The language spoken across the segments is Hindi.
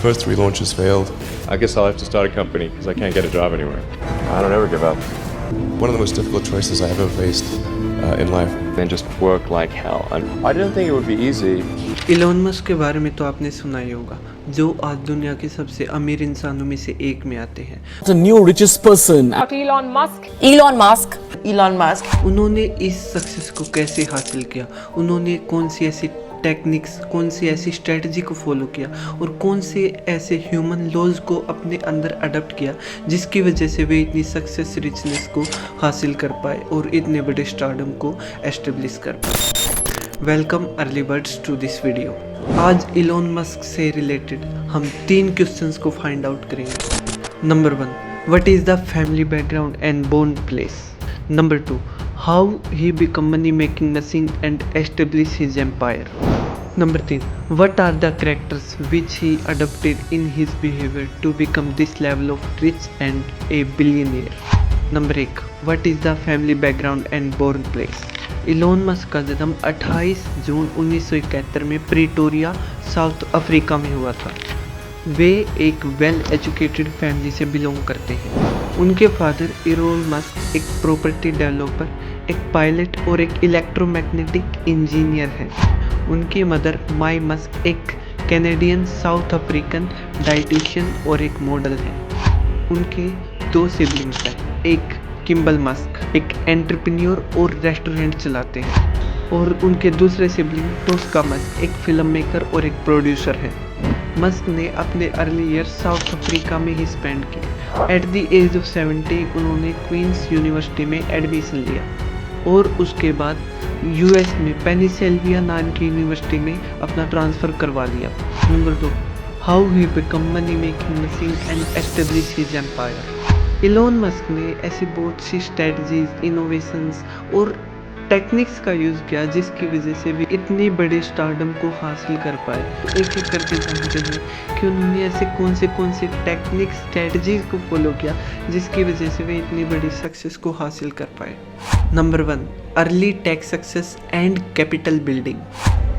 first 3 launches failed. I guess I'll have to start a company because I can't get a job anywhere. I don't ever give up. One of the most difficult choices I ever faced in life. Then just work like hell. I didn't think it would be easy. Elon Musk के बारे में तो आपने सुना ही होगा, जो आज दुनिया के सबसे अमीर इंसानों में से एक में आते हैं। The new richest person. Elon Musk. Elon Musk. Elon Musk. उन्होंने इस सक्सेस को कैसे हासिल किया, उन्होंने कौन सी ऐसी टेक्निक्स, कौन सी ऐसी स्ट्रेटजी को फॉलो किया और कौन से ऐसे ह्यूमन लॉज को अपने अंदर अडॉप्ट किया जिसकी वजह से वे इतनी सक्सेस रिचनेस को हासिल कर पाए और इतने बड़े स्टारडम को एस्टेब्लिश कर पाए। Welcome early birds to this video. आज इलॉन मस्क से रिलेटेड हम 3 क्वेश्चंस को फाइंड आउट करेंगे। Number 1, what is the family background and born place. Number 2, how he become money making machine and establish his empire. Number 3, what are the characters which he adopted in his behavior to become this level of rich and a billionaire. Number 1, what is the family background and born place. Elon Musk का जन्म 28 जून 1971 में प्रिटोरिया, साउथ अफ्रीका में हुआ था। वे एक वेल एजुकेटेड फैमिली से बिलोंग करते हैं। उनके फादर इलोन मस्क एक प्रॉपर्टी डेवलपर, एक पायलट और एक इलेक्ट्रोमैग्नेटिक इंजीनियर हैं। उनकी मदर माई मस्क एक कैनेडियन साउथ अफ्रीकन डाइटिशियन और एक मॉडल हैं। उनके 2 सिबलिंग्स हैं, एक किम्बल मस्क एक एंटरप्रेन्योर और रेस्टोरेंट चलाते हैं और उनके दूसरे सिबलिंग टोस्का मस्क एक फिल्म मेकर और एक प्रोड्यूसर हैं। मस्क ने अपने अर्ली ईयर साउथ अफ्रीका में ही स्पेंड किए। एट द एज ऑफ 70 उन्होंने क्वींस यूनिवर्सिटी में एडमिशन लिया और उसके बाद यूएस में पेनिसिल्वेनिया नाम की यूनिवर्सिटी में अपना ट्रांसफ़र करवा लिया। Number 2, how he become money making machine and establish his empire. Elon Musk ने ऐसी बहुत सी स्ट्रेटजीज, इनोवेशंस और टेक्निक्स का यूज़ किया जिसकी वजह से वे इतनी बड़े स्टारडम को हासिल कर पाए। तो एक एक करके जानते हैं कि उन्होंने ऐसे कौन से टेक्निक्स, स्ट्रेटजीज को फॉलो किया जिसकी वजह से वे इतनी बड़ी सक्सेस को हासिल कर पाए। Number 1, early tech success and capital building.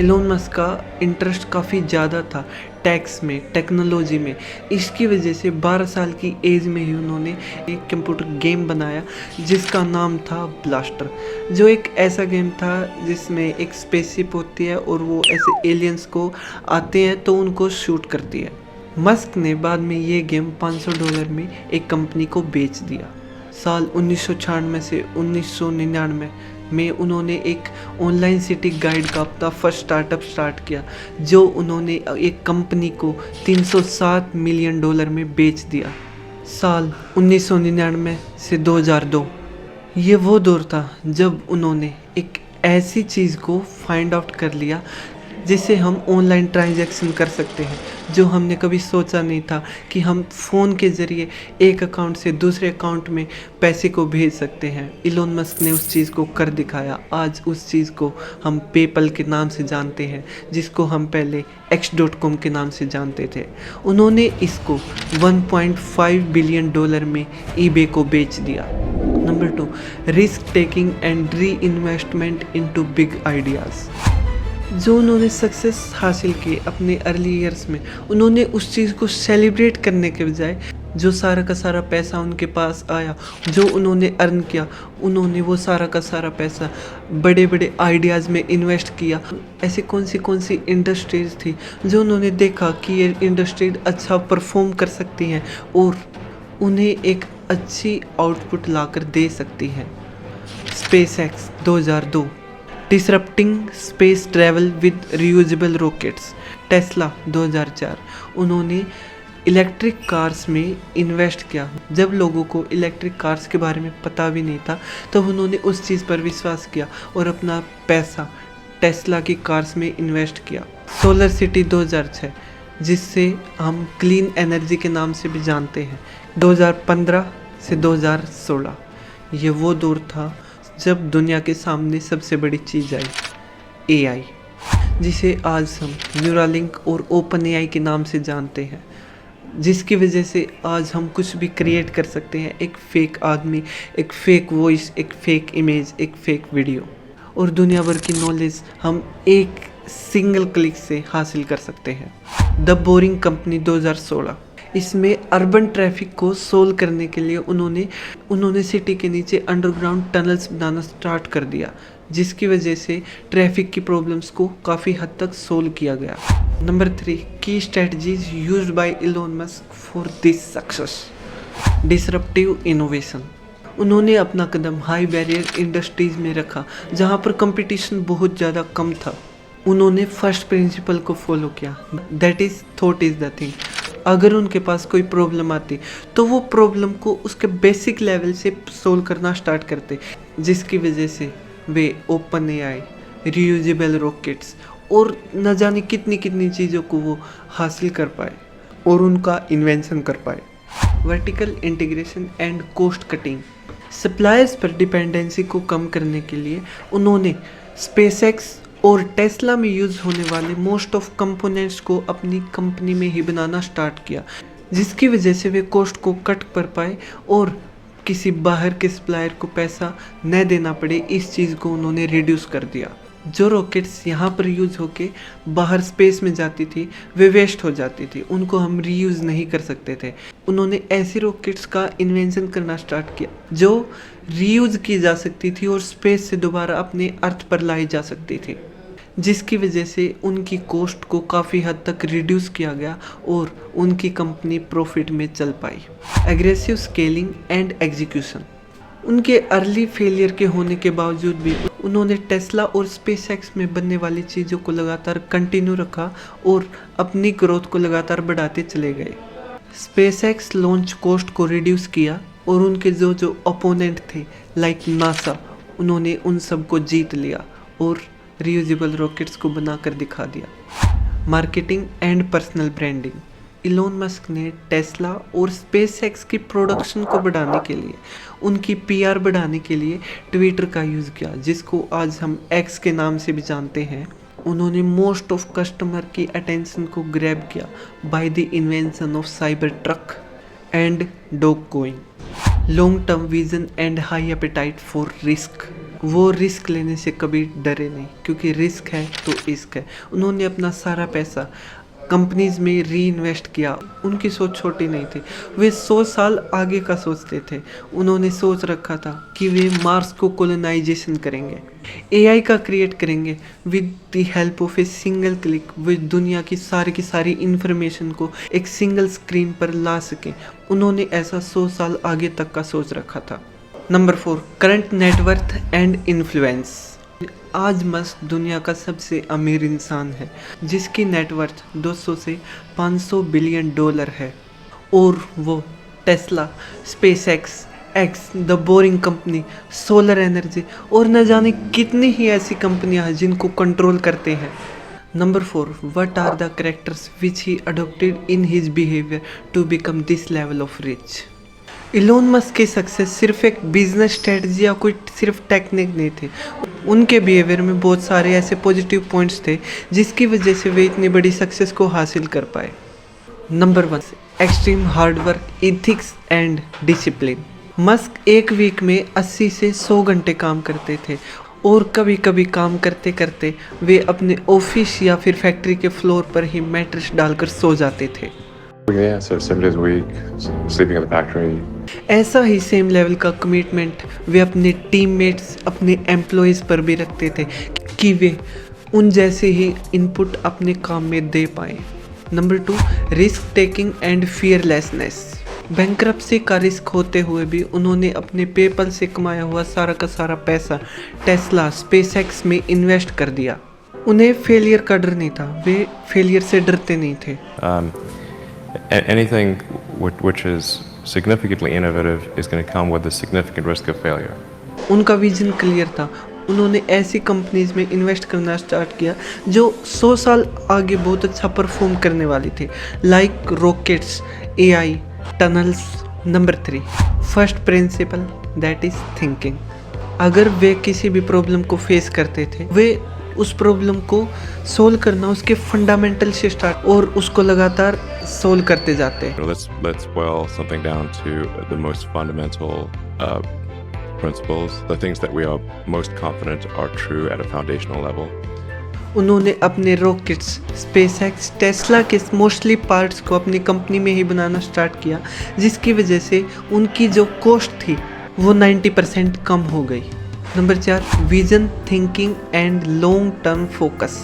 Elon Musk का इंटरेस्ट काफ़ी ज़्यादा था टैक्स में, टेक्नोलॉजी में। इसकी वजह से 12 साल की एज में ही उन्होंने एक कंप्यूटर गेम बनाया जिसका नाम था ब्लास्टर, जो एक ऐसा गेम था जिसमें एक स्पेसशिप होती है और वो ऐसे एलियंस को आते हैं तो उनको शूट करती है। मस्क ने बाद में ये गेम $500 में एक कंपनी को बेच दिया। साल 1996 से 1999 में उन्होंने एक ऑनलाइन सिटी गाइड का अपना फर्स्ट स्टार्टअप स्टार्ट किया जो उन्होंने एक कंपनी को $307 मिलियन में बेच दिया। साल 1999 से 2002 ये वो दौर था जब उन्होंने एक ऐसी चीज़ को फाइंड आउट कर लिया जिससे हम ऑनलाइन ट्रांजैक्शन कर सकते हैं, जो हमने कभी सोचा नहीं था कि हम फ़ोन के ज़रिए एक अकाउंट से दूसरे अकाउंट में पैसे को भेज सकते हैं। इलॉन मस्क ने उस चीज़ को कर दिखाया। आज उस चीज़ को हम पेपल के नाम से जानते हैं, जिसको हम पहले x.com के नाम से जानते थे। उन्होंने इसको $1.5 बिलियन में eBay को बेच दिया। Number 2, risk taking and re investment into big ideas. जो उन्होंने सक्सेस हासिल की अपने अर्ली ईयर्स में, उन्होंने उस चीज़ को सेलिब्रेट करने के बजाय जो सारा का सारा पैसा उनके पास आया, जो उन्होंने अर्न किया, उन्होंने वो सारा का सारा पैसा बड़े बड़े आइडियाज़ में इन्वेस्ट किया। ऐसी कौन सी इंडस्ट्रीज़ थी जो उन्होंने देखा कि ये इंडस्ट्रीज अच्छा परफॉर्म कर सकती हैं और उन्हें एक अच्छी आउटपुट लाकर दे सकती हैं। SpaceX 2002, disrupting space travel with reusable rockets. Tesla 2004, उन्होंने इलेक्ट्रिक कार्स में इन्वेस्ट किया। जब लोगों को इलेक्ट्रिक कार्स के बारे में पता भी नहीं था तब उन्होंने उस चीज़ पर विश्वास किया और अपना पैसा टेस्ला की कार्स में इन्वेस्ट किया। सोलर सिटी 2006, जिससे हम क्लीन एनर्जी के नाम से भी जानते हैं, 2015 से 2016 ये वो दौर था जब दुनिया के सामने सबसे बड़ी चीज़ आई, AI, जिसे आज हम न्यूरालिंक और ओपन AI के नाम से जानते हैं, जिसकी वजह से आज हम कुछ भी क्रिएट कर सकते हैं। एक फेक आदमी, एक फेक वॉइस, एक फेक इमेज, एक फेक वीडियो और दुनिया भर की नॉलेज हम एक सिंगल क्लिक से हासिल कर सकते हैं। द बोरिंग कंपनी 2016, इसमें अर्बन ट्रैफिक को सोल्व करने के लिए उन्होंने सिटी के नीचे अंडरग्राउंड टनल्स बनाना स्टार्ट कर दिया, जिसकी वजह से ट्रैफिक की प्रॉब्लम्स को काफ़ी हद तक सोल्व किया गया। नंबर 3, की strategies used by Elon Musk for this success. Disruptive innovation, उन्होंने अपना कदम हाई बैरियर इंडस्ट्रीज में रखा जहां पर कंपटीशन बहुत ज़्यादा कम था। उन्होंने फर्स्ट प्रिंसिपल को फॉलो किया, that is thought is the thing. अगर उनके पास कोई प्रॉब्लम आती तो वो प्रॉब्लम को उसके बेसिक लेवल से सोल्व करना स्टार्ट करते, जिसकी वजह से वे ओपन एआई, रीयूजेबल रॉकेट्स और न जाने कितनी कितनी चीज़ों को वो हासिल कर पाए और उनका इन्वेंशन कर पाए। Vertical integration and cost cutting, suppliers पर डिपेंडेंसी को कम करने के लिए उन्होंने स्पेसएक्स और टेस्ला में यूज़ होने वाले मोस्ट ऑफ कंपोनेंट्स को अपनी कंपनी में ही बनाना स्टार्ट किया, जिसकी वजह से वे कॉस्ट को कट कर पाए और किसी बाहर के सप्लायर को पैसा न देना पड़े। इस चीज़ को उन्होंने रिड्यूस कर दिया। जो रॉकेट्स यहाँ पर यूज़ होके बाहर स्पेस में जाती थी वे वेस्ट हो जाती थी, उनको हम रीयूज़ नहीं कर सकते थे। उन्होंने ऐसी रॉकेट्स का इन्वेंशन करना स्टार्ट किया जो रीयूज़ की जा सकती थी और स्पेस से दोबारा अपने अर्थ पर लाई जा सकती थी, जिसकी वजह से उनकी कॉस्ट को काफ़ी हद तक रिड्यूस किया गया और उनकी कंपनी प्रॉफिट में चल पाई। एग्रेसिव स्केलिंग एंड एग्जीक्यूशन, उनके अर्ली फेलियर के होने के बावजूद भी उन्होंने टेस्ला और स्पेसएक्स में बनने वाली चीज़ों को लगातार कंटिन्यू रखा और अपनी ग्रोथ को लगातार बढ़ाते चले गए। स्पेसएक्स लॉन्च कॉस्ट को रिड्यूस किया और उनके जो अपोनेंट थे लाइक नासा, उन्होंने उन सब को जीत लिया और रीयूजेबल रॉकेट्स को बनाकर दिखा दिया। Marketing and personal branding, Elon Musk ने टेस्ला और स्पेसएक्स की प्रोडक्शन को बढ़ाने के लिए, उनकी पीआर बढ़ाने के लिए ट्विटर का यूज़ किया, जिसको आज हम एक्स के नाम से भी जानते हैं। उन्होंने मोस्ट ऑफ कस्टमर की अटेंशन को ग्रैब किया by the invention of Cybertruck and Dogecoin. Long term vision and high appetite for risk, वो रिस्क लेने से कभी डरे नहीं, क्योंकि रिस्क है तो इश्क है। उन्होंने अपना सारा पैसा कंपनीज में री इन्वेस्ट किया। उनकी सोच छोटी नहीं थी, वे 100 साल आगे का सोचते थे। उन्होंने सोच रखा था कि वे मार्स को कोलोनाइजेशन करेंगे, एआई का क्रिएट करेंगे with the help of a single click. वे दुनिया की सारी इंफॉर्मेशन को एक सिंगल स्क्रीन पर ला सकें। उन्होंने ऐसा 100 साल आगे तक का सोच रखा था। Number 4, current net worth and influence. आज मस्क दुनिया का सबसे अमीर इंसान है, जिसकी नेटवर्थ 200 से 500 बिलियन डॉलर है और वो Tesla, SpaceX, the boring company, solar energy और न जाने कितनी ही ऐसी कंपनियां हैं जिनको कंट्रोल करते हैं। Number 4, what are the characters which he adopted in his behaviour to become this level of rich. Elon Musk की सक्सेस सिर्फ एक बिजनेस स्ट्रेटजी या कोई सिर्फ टेक्निक नहीं थी। उनके बिहेवियर में बहुत सारे ऐसे पॉजिटिव पॉइंट्स थे जिसकी वजह से वे इतनी बड़ी सक्सेस को हासिल कर पाए। Number 1, extreme hard work, ethics and discipline. Musk एक वीक में 80 से 100 घंटे काम करते थे और कभी कभी काम करते करते वे अपने ऑफिस या फिर फैक्ट्री के फ्लोर पर ही मैट्रेस डालकर सो जाते थे। Yeah, so 7 days a week, sleeping in the factory. ऐसा ही सेम लेवल का कमिटमेंट वे अपने टीममेट्स, अपने एम्प्लॉयज़ पर भी रखते थे कि वे उन जैसे ही इनपुट अपने काम में दे पाएँ। Number 2, risk taking and fearlessness. Bankruptcy का रिस्क होते हुए भी उन्होंने अपने पेपल से कमाया हुआ सारा का सारा पैसा टेस्ला, स्पेसएक्स में इन्वेस्ट कर दिया। उन्हें फेलियर का डर नहीं था, वे फेलियर से डरते नहीं थे। Anything which is significantly innovative is going to come with a significant risk of failure. उनका विजन क्लियर था। उन्होंने ऐसी कंपनीज में इन्वेस्ट करना स्टार्ट किया जो 100 साल आगे बहुत अच्छा परफॉर्म करने वाली थी, like rockets, AI, tunnels. Number 3, first principle, that is thinking. अगर वे किसी भी प्रॉब्लम को फेस करते थे, वे उस प्रॉब्लम को सोल्व करना उसके फंडामेंटल से स्टार्ट और उसको लगातार सोल्व करते जाते हैं। Let's boil something down to the most fundamental principles, the things that we are most confident are true at a foundational level. उन्होंने अपने रॉकेट्स, स्पेसएक्स, टेस्ला के मोस्टली पार्ट्स को अपनी कंपनी में ही बनाना स्टार्ट किया, जिसकी वजह से उनकी जो कॉस्ट थी वो 90% कम हो गई। Number 4, vision, thinking and long term focus.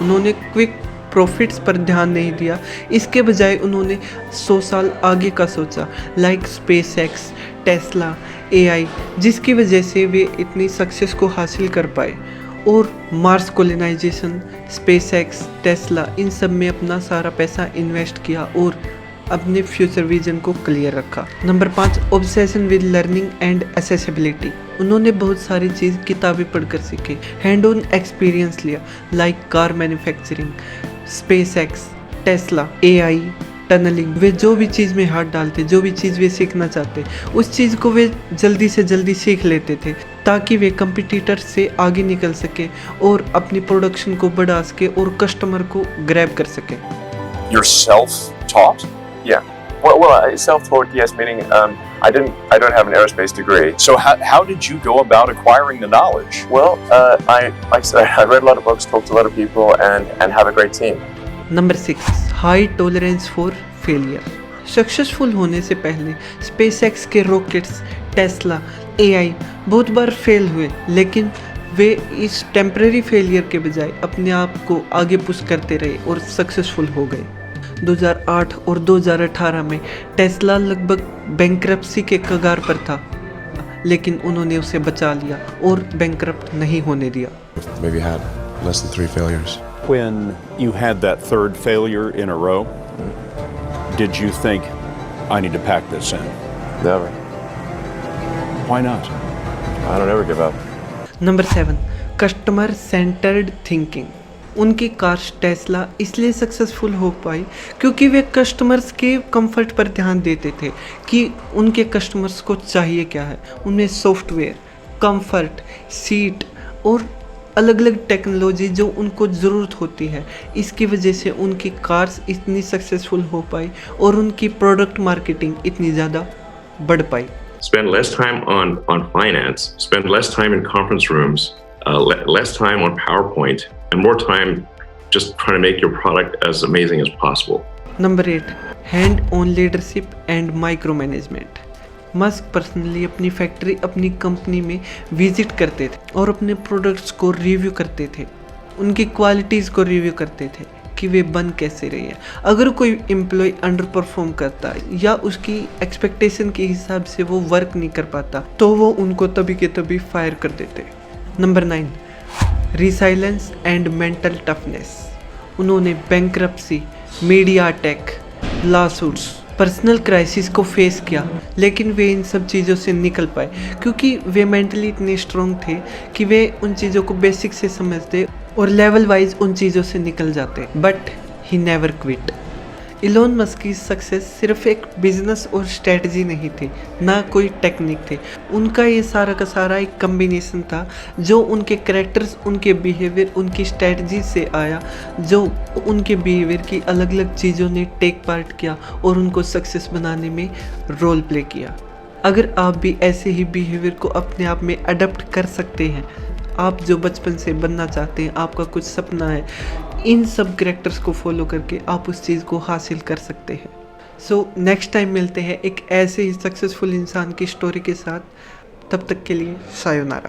उन्होंने क्विक प्रॉफिट्स पर ध्यान नहीं दिया, इसके बजाय उन्होंने 100 साल आगे का सोचा, लाइक स्पेसएक्स, टेस्ला, एआई, जिसकी वजह से वे इतनी सक्सेस को हासिल कर पाए। और मार्स कोलोनाइजेशन, स्पेसएक्स, टेस्ला, इन सब में अपना सारा पैसा इन्वेस्ट किया और अपने फ्यूचर विजन को क्लियर रखा। Number 5, obsession with learning and accessibility. उन्होंने बहुत सारी चीज़ किताबें पढ़कर सीखे, हैंड ऑन एक्सपीरियंस लिया, like car manufacturing, SpaceX, Tesla, AI, tunnelling. वे जो भी चीज़ में हाथ डालते, जो भी चीज़ वे सीखना चाहते, उस चीज़ को वे जल्दी से जल्दी सीख लेते थे ताकि वे कंपटीटर से आगे निकल सके और अपनी प्रोडक्शन को बढ़ा सके और कस्टमर को ग्रैब कर सके। You're self-taught? Yeah. Well, self-taught, yes, meaning I don't have an aerospace degree. So how did you go about acquiring the knowledge? Well, I read a lot of books, talked to a lot of people, and have a great team. Number 6, high tolerance for failure. Successful होने से पहले स्पेसएक्स के रॉकेट्स, टेस्ला, एआई बहुत बार फेल हुए, लेकिन वे इस टेम्परेरी फेलियर के बजाय अपने आप को आगे पुश करते रहे और सक्सेसफुल हो गए। 2008 और 2018 में टेस्ला लगभग बैंकरप्सी के कगार पर था, लेकिन उन्होंने उसे बचा लिया और बैंकरप्ट नहीं होने दिया। Maybe had less than 3 failures. When you had that third failure in a row, did you think, I need to pack this in? Never. Why not? I don't ever give up. Number 7, customer centred thinking. उनकी कार्स टेस्ला इसलिए सक्सेसफुल हो पाई क्योंकि वे कस्टमर्स के कंफर्ट पर ध्यान देते थे कि उनके कस्टमर्स को चाहिए क्या है। उनमें सॉफ्टवेयर, कंफर्ट, सीट और अलग अलग टेक्नोलॉजी जो उनको ज़रूरत होती है, इसकी वजह से उनकी कार्स इतनी सक्सेसफुल हो पाई और उनकी प्रोडक्ट मार्केटिंग इतनी ज़्यादा बढ़ पाई। Spend less time on finance, spend less time in conference rooms, less time on PowerPoint, and more time just trying to make your product as amazing as possible. Number 8, hand on leadership and micro management. Musk personally अपनी फैक्ट्री, अपनी कंपनी में विजिट करते थे और अपने प्रोडक्ट्स को रिव्यू करते थे, उनकी क्वालिटीज़ को रिव्यू करते थे कि वे बन कैसे रही है। अगर कोई एम्प्लॉय अंडर परफॉर्म करता है या उसकी एक्सपेक्टेशन के हिसाब से वो वर्क नहीं कर पाता, तो वो उनको तभी के तभी फायर कर देते। Number 9, resilience and mental toughness. उन्होंने bankruptcy, media attack, lawsuits, personal crisis को फेस किया, लेकिन वे इन सब चीज़ों से निकल पाए क्योंकि वे मेंटली इतने स्ट्रॉन्ग थे कि वे उन चीज़ों को बेसिक से समझते और लेवल वाइज उन चीज़ों से निकल जाते। But he never quit. Elon Musk की सक्सेस सिर्फ एक बिजनेस और स्ट्रेटजी नहीं थी, ना कोई टेक्निक थे, उनका ये सारा का सारा एक कम्बिनेशन था जो उनके कैरेक्टर्स, उनके बिहेवियर, उनकी स्ट्रेटजी से आया, जो उनके बिहेवियर की अलग अलग चीज़ों ने टेक पार्ट किया और उनको सक्सेस बनाने में रोल प्ले किया। अगर आप भी ऐसे ही बिहेवियर को अपने आप में अडॉप्ट कर सकते हैं, आप जो बचपन से बनना चाहते हैं, आपका कुछ सपना है, इन सब कैरेक्टर्स को फॉलो करके आप उस चीज़ को हासिल कर सकते हैं। सो नेक्स्ट टाइम मिलते हैं एक ऐसे ही सक्सेसफुल इंसान की स्टोरी के साथ। तब तक के लिए सायोनारा।